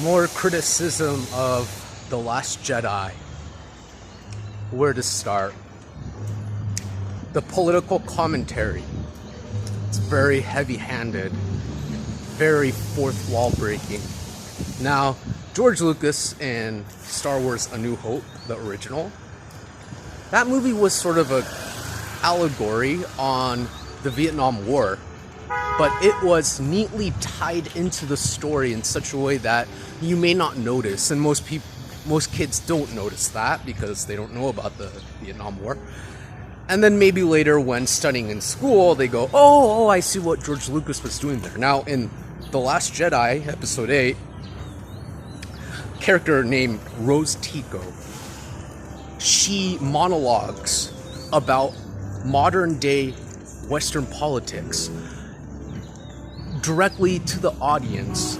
More criticism of The Last Jedi. Where to start? The political commentary. It's very heavy-handed, very fourth wall breaking. Now, George Lucas in Star Wars A New Hope, the original, that movie was sort of a allegory on the Vietnam War, but it was neatly tied into the story in such a way that you may not notice, and most kids don't notice that because they don't know about the Vietnam War. And then maybe later when studying in school, they go, oh, I see what George Lucas was doing there. Now, in The Last Jedi, Episode 8, character named Rose Tico, she monologues about modern day Western politics directly to the audience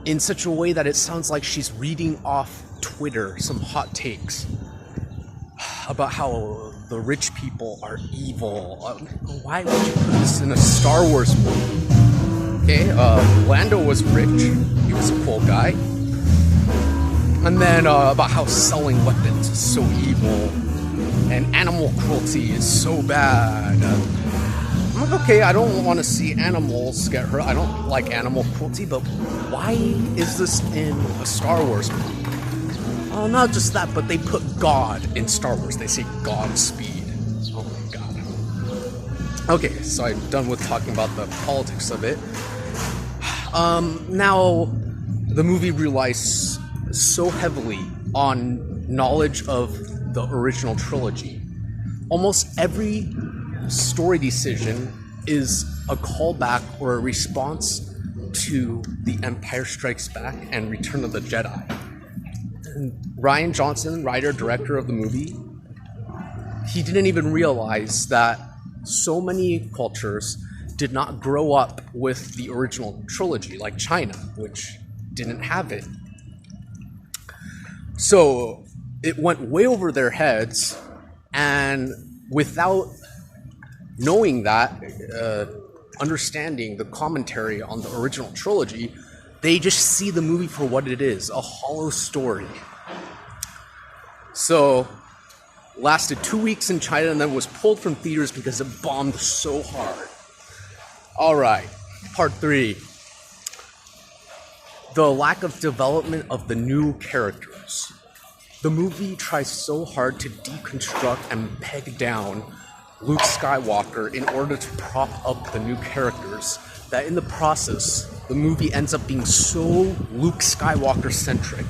in such a way that it sounds like she's reading off Twitter some hot takes about how the rich people are evil. Why would you put this in a Star Wars movie? Okay, Lando was rich. He was a cool guy. And then about how selling weapons is so evil and animal cruelty is so bad. I'm like, okay, I don't want to see animals get hurt. I don't like animal cruelty, but why is this in a Star Wars movie? Oh, not just that, but they put God in Star Wars. They say Godspeed. Oh my god. Okay, so I'm done with talking about the politics of it. Now, the movie relies so heavily on knowledge of the original trilogy. Almost every story decision is a callback or a response to The Empire Strikes Back and Return of the Jedi. And Rian Johnson, writer, director of the movie, he didn't even realize that so many cultures did not grow up with the original trilogy, like China, which didn't have it. So it went way over their heads, and without knowing that, understanding the commentary on the original trilogy, they just see the movie for what it is, a hollow story. So, lasted 2 weeks in China and then was pulled from theaters because it bombed so hard. Alright, part 3. The lack of development of the new characters. The movie tries so hard to deconstruct and peg down Luke Skywalker in order to prop up the new characters that in the process, the movie ends up being so Luke Skywalker centric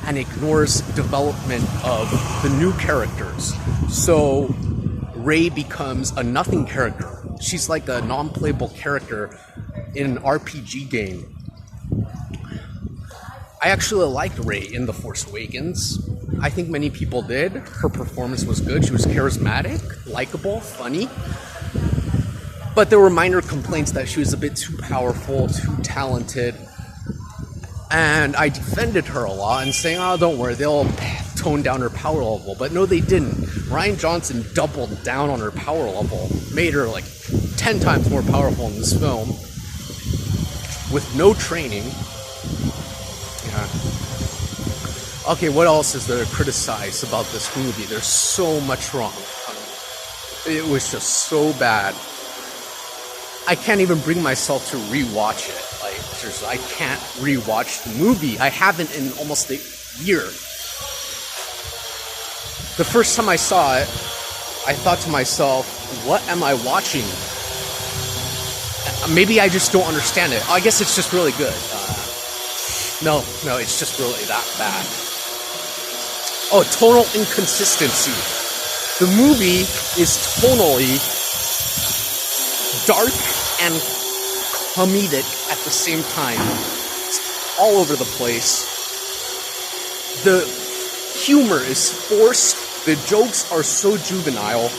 and ignores development of the new characters. So Rey becomes a nothing character. She's like a non-playable character in an RPG game. I actually liked Rey in The Force Awakens. I think many people did. Her performance was good. She was charismatic, likable, funny. But there were minor complaints that she was a bit too powerful, too talented. And I defended her a lot and saying, oh, don't worry, they'll tone down her power level. But no, they didn't. Rian Johnson doubled down on her power level, made her like 10 times more powerful in this film with no training. Yeah. Okay, what else is there to criticize about this movie? There's so much wrong. It was just so bad. I can't even bring myself to rewatch it. Like, seriously, I can't rewatch the movie. I haven't in almost a year. The first time I saw it, I thought to myself, what am I watching? Maybe I just don't understand it. I guess it's just really good. No, it's just really that bad. Oh, tonal inconsistency. The movie is tonally dark and comedic at the same time. It's all over the place. The humor is forced. The jokes are so juvenile.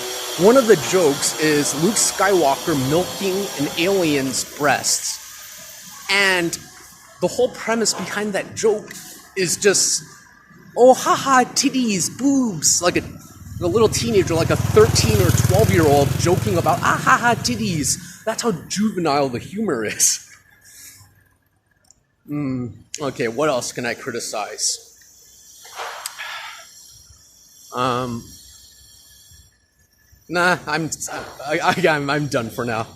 One of the jokes is Luke Skywalker milking an alien's breasts. And the whole premise behind that joke is just, oh, haha, titties, boobs. Like a little teenager, like a 13 or 12-year-old joking about, ah, haha, titties. That's how juvenile the humor is. Okay, what else can I criticize? Um, nah, I'm done for now.